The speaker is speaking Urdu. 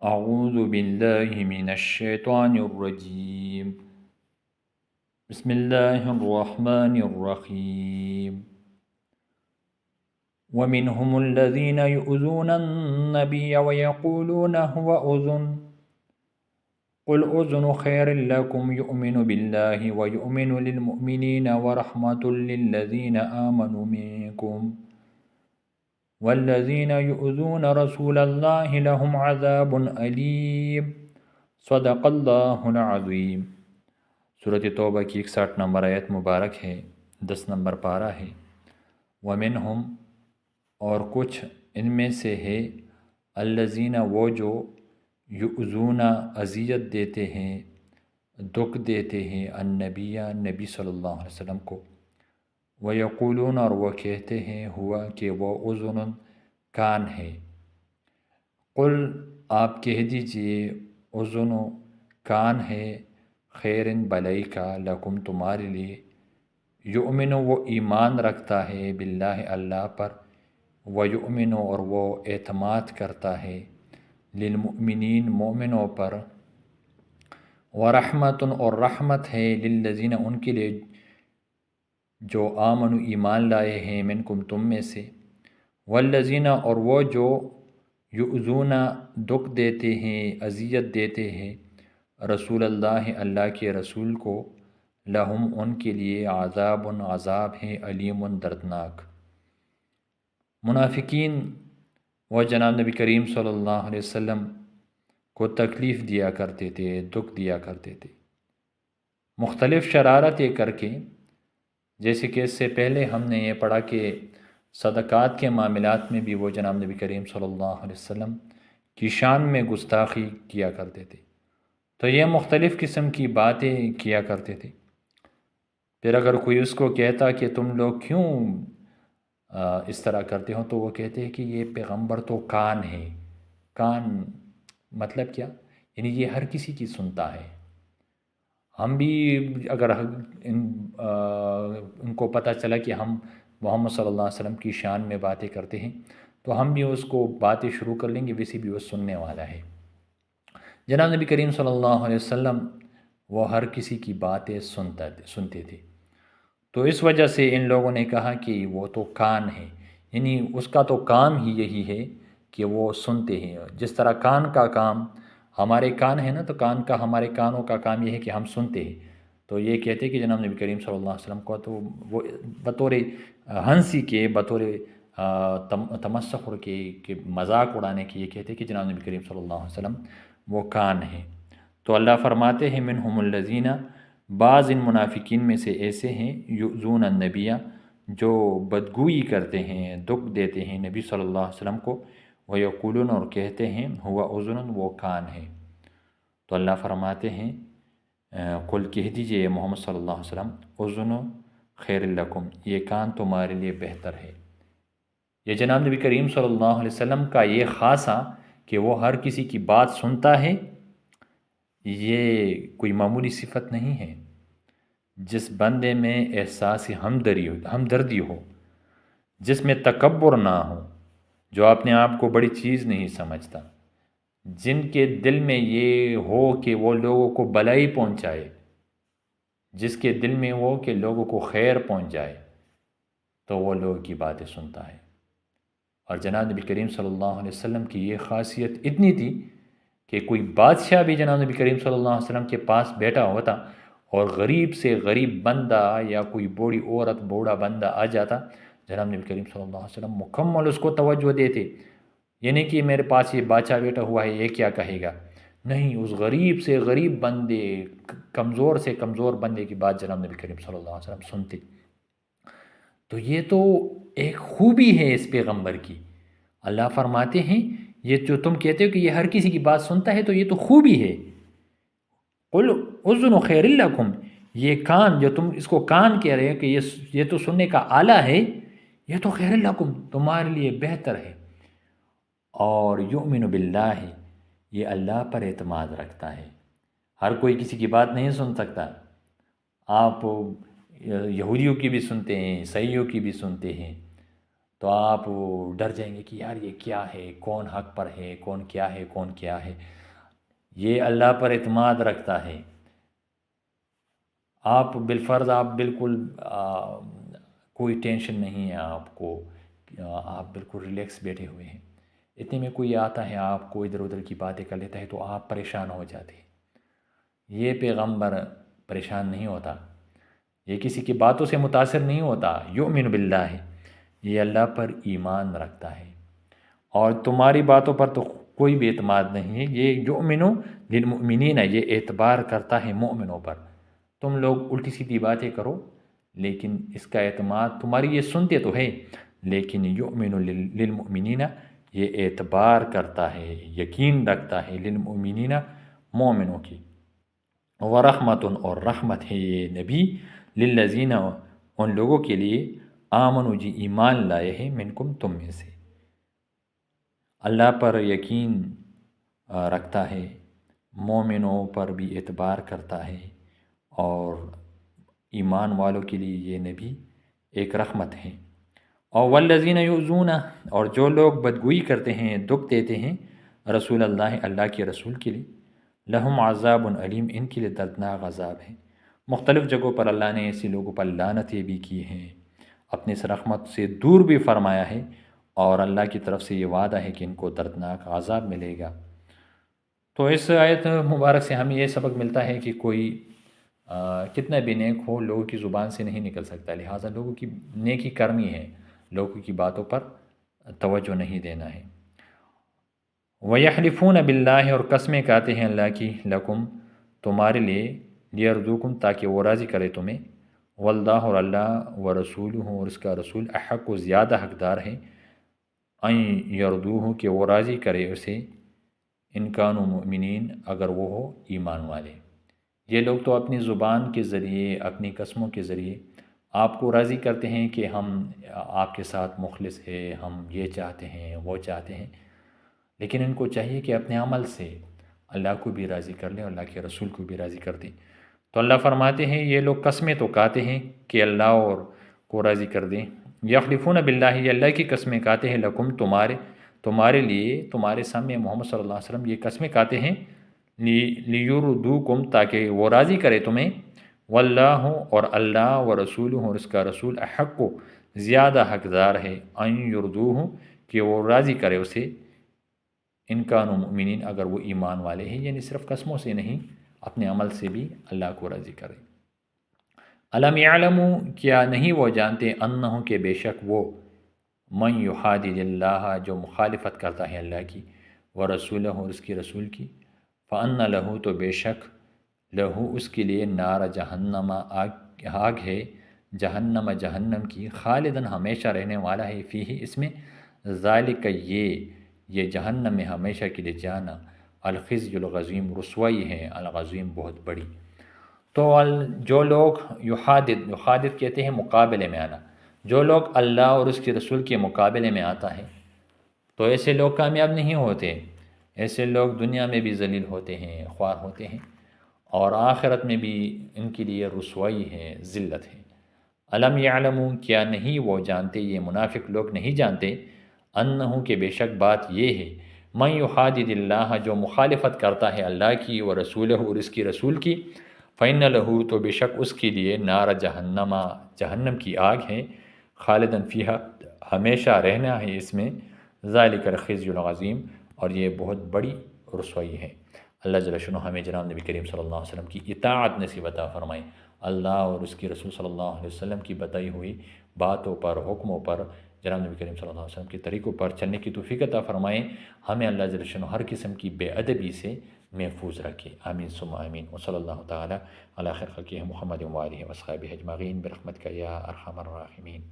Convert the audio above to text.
أعوذ بالله من الشيطان الرجيم. بسم الله الرحمن الرحيم. ومنهم الذين يؤذون النبي ويقولون هو أذن قل أذن خير لكم يؤمن بالله ويؤمن للمؤمنين ورحمة للذين آمنوا منكم والذين يؤذون رسول الله لهم عذاب أليم. صدق اللہ العظیم. سورۃ توبہ کی 61 نمبر آیت مبارک ہے، 10 نمبر پارہ ہے۔ ومنہم، اور کچھ ان میں سے ہے، الذین، وہ جو، یؤذون، اذیت دیتے ہیں، دکھ دیتے ہیں، النبی، نبی صلی اللہ علیہ وسلم کو، ویقولون، اور وہ کہتے ہیں، ہوا، کہ وہ، اذن، کان ہے۔ قل، آپ کہہ دیجئے، اذن، کان ہے، خیرن، بلائی کا، لکم، تمہارے لیے، یؤمن، وہ ایمان رکھتا ہے، باللہ، اللہ پر، ویؤمن، اور وہ اعتماد کرتا ہے، للمؤمنین، مومنوں پر، ورحمت، اور رحمت ہے، للذین، ان کے لیے جو آمنوا، ایمان لائے ہیں، منکم، تم میں سے، والذین، اور وہ جو، یؤذون، دکھ دیتے ہیں، اذیت دیتے ہیں، رسول اللہ، اللہ کے رسول کو، لہم، ان کے لیے، عذاب، عذاب ہے، علیم، دردناک۔ منافقین وہ جناب نبی کریم صلی اللہ علیہ وسلم کو تکلیف دیا کرتے تھے، دکھ دیا کرتے تھے، مختلف شرارتیں کر کے، جیسے کہ اس سے پہلے ہم نے یہ پڑھا کہ صدقات کے معاملات میں بھی وہ جناب نبی کریم صلی اللہ علیہ وسلم کی شان میں گستاخی کیا کرتے تھے، تو یہ مختلف قسم کی باتیں کیا کرتے تھے۔ پھر اگر کوئی اس کو کہتا کہ تم لوگ کیوں اس طرح کرتے ہو، تو وہ کہتے ہیں کہ یہ پیغمبر تو کان ہے۔ کان مطلب کیا؟ یعنی یہ ہر کسی کی سنتا ہے۔ ہم بھی اگر ان کو پتہ چلا کہ ہم محمد صلی اللہ علیہ وسلم کی شان میں باتیں کرتے ہیں، تو ہم بھی اس کو باتیں شروع کر لیں گے، ویسے بھی وہ سننے والا ہے۔ جناب نبی کریم صلی اللہ علیہ وسلم وہ ہر کسی کی باتیں سنتے تھے، تو اس وجہ سے ان لوگوں نے کہا کہ وہ تو کان ہے، یعنی اس کا تو کام ہی یہی ہے کہ وہ سنتے ہیں۔ جس طرح کان کا کام، ہمارے کان ہے نا، تو کان کا، ہمارے کانوں کا کام یہ ہے کہ ہم سنتے ہیں، تو یہ کہتے کہ جناب نبی کریم صلی اللہ علیہ وسلم کو تو وہ بطور ہنسی کے، بطور تمسخر کے، کہ مذاق اڑانے کے، یہ کہتے کہ جناب نبی کریم صلی اللہ علیہ وسلم وہ کان ہیں۔ تو اللہ فرماتے ہیں، منہم الذین، بعض ان منافقین میں سے ایسے ہیں، یؤذون النبی، جو بدگوئی کرتے ہیں، دکھ دیتے ہیں نبی صلی اللہ علیہ وسلم کو، ویقولون، اور کہتے ہیں، ہوا اذن، وہ کان ہے۔ تو اللہ فرماتے ہیں، قل، کہہ دیجئے محمد صلی اللہ علیہ وسلم، اذن خیر لکم، یہ کان تمہارے لیے بہتر ہے۔ یہ جناب نبی کریم صلی اللہ علیہ وسلم کا یہ خاصہ کہ وہ ہر کسی کی بات سنتا ہے، یہ کوئی معمولی صفت نہیں ہے۔ جس بندے میں احساس ہمدردی ہو، جس میں تکبر نہ ہو، جو اپنے آپ کو بڑی چیز نہیں سمجھتا، جن کے دل میں یہ ہو کہ وہ لوگوں کو بلائی پہنچائے، جس کے دل میں ہو کہ لوگوں کو خیر پہنچ جائے، تو وہ لوگوں کی باتیں سنتا ہے۔ اور جناب نبی کریم صلی اللہ علیہ وسلم کی یہ خاصیت اتنی تھی کہ کوئی بادشاہ بھی جناب نبی کریم صلی اللہ علیہ وسلم کے پاس بیٹھا ہوتا، اور غریب سے غریب بندہ یا کوئی بوڑھی عورت، بوڑھا بندہ آ جاتا، جناب نبی کریم صلی اللہ علیہ وسلم مکمل اس کو توجہ دیتے۔ یہ نہیں کہ میرے پاس یہ بادشاہ بیٹھا ہوا ہے، یہ کیا کہے گا، نہیں، اس غریب سے غریب بندے، کمزور سے کمزور بندے کی بات جناب نبی کریم صلی اللہ علیہ وسلم سنتے۔ تو یہ تو ایک خوبی ہے اس پیغمبر کی۔ اللہ فرماتے ہیں، یہ جو تم کہتے ہو کہ یہ ہر کسی کی بات سنتا ہے، تو یہ تو خوبی ہے۔ قل اذن خیر لکم، یہ کان جو تم اس کو کان کہہ رہے ہو کہ یہ تو سننے کا آلہ ہے، یہ تو خیر لکم، تمہارے لیے بہتر ہے۔ اور یؤمن باللہ، یہ اللہ پر اعتماد رکھتا ہے۔ ہر کوئی کسی کی بات نہیں سن سکتا۔ آپ یہودیوں کی بھی سنتے ہیں، عیسائیوں کی بھی سنتے ہیں، تو آپ ڈر جائیں گے کہ یار یہ کیا ہے، کون حق پر ہے، کون کیا ہے، کون کیا ہے۔ یہ اللہ پر اعتماد رکھتا ہے، آپ بالفرض آپ بالکل کوئی ٹینشن نہیں ہے آپ کو، آپ بالکل ریلیکس بیٹھے ہوئے ہیں، اتنے میں کوئی آتا ہے آپ کو ادھر ادھر کی باتیں کر لیتا ہے تو آپ پریشان ہو جاتے ہیں۔ یہ پیغمبر پریشان نہیں ہوتا، یہ کسی کی باتوں سے متاثر نہیں ہوتا، یؤمن باللہ، یہ اللہ پر ایمان رکھتا ہے، اور تمہاری باتوں پر تو کوئی بھی اعتماد نہیں ہے۔ یہ یؤمن للمؤمنین، یہ اعتبار کرتا ہے مومنوں پر۔ تم لوگ الٹی سیدھی باتیں کرو لیکن اس کا اعتماد، تمہاری یہ سنتے تو ہے لیکن یؤمن للمؤمنین، یہ اعتبار کرتا ہے، یقین رکھتا ہے، للمؤمنین، مومنوں کی۔ ورحمت، اور رحمت ہے یہ نبی، للذین، ان لوگوں کے لیے، آمنوا، جی ایمان لائے ہیں، منکم، تم میں سے۔ اللہ پر یقین رکھتا ہے، مومنوں پر بھی اعتبار کرتا ہے، اور ایمان والوں کے لیے یہ نبی ایک رحمت ہے۔ اور والذین یؤذون، اور جو لوگ بدگوئی کرتے ہیں، دکھ دیتے ہیں رسول اللہ، اللہ کے رسول کے لیے، لہم عذاب علیم، ان کے لیے دردناک عذاب ہے۔ مختلف جگہوں پر اللہ نے ایسے لوگوں پر لعنتیں بھی کی ہیں، اپنے اس رحمت سے دور بھی فرمایا ہے، اور اللہ کی طرف سے یہ وعدہ ہے کہ ان کو دردناک عذاب ملے گا۔ تو اس آیت مبارک سے ہمیں یہ سبق ملتا ہے کہ کوئی کتنا بھی نیک ہو لوگوں کی زبان سے نہیں نکل سکتا، لہٰذا لوگوں کی نیکی کرنی ہے، لوگوں کی باتوں پر توجہ نہیں دینا ہے۔ وَيَحْلِفُونَ بِاللَّهِ، اور قسمیں کھاتے ہیں اللہ کی، لَكُمْ، تمہارے لیے، لِيَرْضُوكُمْ، تاکہ وہ راضی کرے تمہیں، واللہ، اور اللہ، ورسولہ، اور اس کا رسول، احق، و زیادہ حقدار ہے، ان یردوہ، کہ وہ راضی کرے اسے، ان کانوا مؤمنین، اگر وہ ہو ایمان والے۔ یہ لوگ تو اپنی زبان کے ذریعے، اپنی قسموں کے ذریعے آپ کو راضی کرتے ہیں کہ ہم آپ کے ساتھ مخلص ہے، ہم یہ چاہتے ہیں، وہ چاہتے ہیں، لیکن ان کو چاہیے کہ اپنے عمل سے اللہ کو بھی راضی کر لیں اور اللہ کے رسول کو بھی راضی کر دیں۔ تو اللہ فرماتے ہیں یہ لوگ قسمیں تو کھاتے ہیں کہ اللہ اور کو راضی کر دیں، یحلفون باللہ، یہ اللہ کی قسمیں کھاتے ہیں، لکم، تمہارے لیے، تمہارے سامنے محمد صلی اللہ علیہ وسلم یہ قسمیں کھاتے ہیں، لیردوکم، تاکہ وہ راضی کرے تمہیں، واللہ، اور اللہ، ورسولہ، اور اس کا رسول، احق، زیادہ حقدار ہے، ان یردوہ، کہ وہ راضی کرے اسے، ان کانوا مؤمنین، اگر وہ ایمان والے ہیں، یعنی صرف قسموں سے نہیں، اپنے عمل سے بھی اللہ کو راضی کرے۔ الم یعلموا، کیا نہیں وہ جانتے، انہ، کہ بے شک وہ، من یحادد اللہ، جو مخالفت کرتا ہے اللہ کی، ورسولہ، اور اس کی رسول کی، فان لہ، تو بے شک، لہو، اس کے لیے، نار جہنم، آگ ہے، جہنم، جہنم کی، خالدن، ہمیشہ رہنے والا ہے، فیہ، اس میں، ذالک، یہ جہنم میں ہمیشہ کے لیے جانا، الخزی العظیم، رسوائی ہے، العظیم، بہت بڑی۔ تو جو لوگ یحادد کہتے ہیں مقابلے میں آنا، جو لوگ اللہ اور اس کے رسول کے مقابلے میں آتا ہے تو ایسے لوگ کامیاب نہیں ہوتے، ایسے لوگ دنیا میں بھی ذلیل ہوتے ہیں، خوار ہوتے ہیں، اور آخرت میں بھی ان کے لیے رسوائی ہے، ذلت ہے۔ الم یعلموا، کیا نہیں وہ جانتے، یہ منافق لوگ نہیں جانتے، انہو، کہ بے شک بات یہ ہے، من یحادد اللہ، جو مخالفت کرتا ہے اللہ کی، و رسولہ، اور اس کی رسول کی، فإن لہ، تو بے شک اس کے لیے، نار جہنم، جہنم کی آگ ہے، خالدن فیہا، ہمیشہ رہنا ہے اس میں، ذالک الخزی العظیم، اور یہ بہت بڑی رسوائی ہے۔ اللہ جل شانہ ہمیں جناب نبی کریم صلی اللہ علیہ وسلم کی اطاعت نصیب عطا فرمائے، اللہ اور اس کی رسول صلی اللہ علیہ وسلم کی بتائی ہوئی باتوں پر، حکموں پر، جناب نبی کریم صلی اللہ علیہ وسلم کے طریقوں پر چلنے کی توفیق عطا فرمائیں، ہمیں اللہ جل شانہ ہر قسم کی بے ادبی سے محفوظ رکھے، آمین ثم آمین، وصلی اللہ تعالی علی خیر خلقہ محمد و آلہ و اصحابہ اجمعین، برحمتک یا ارحم الراحمین۔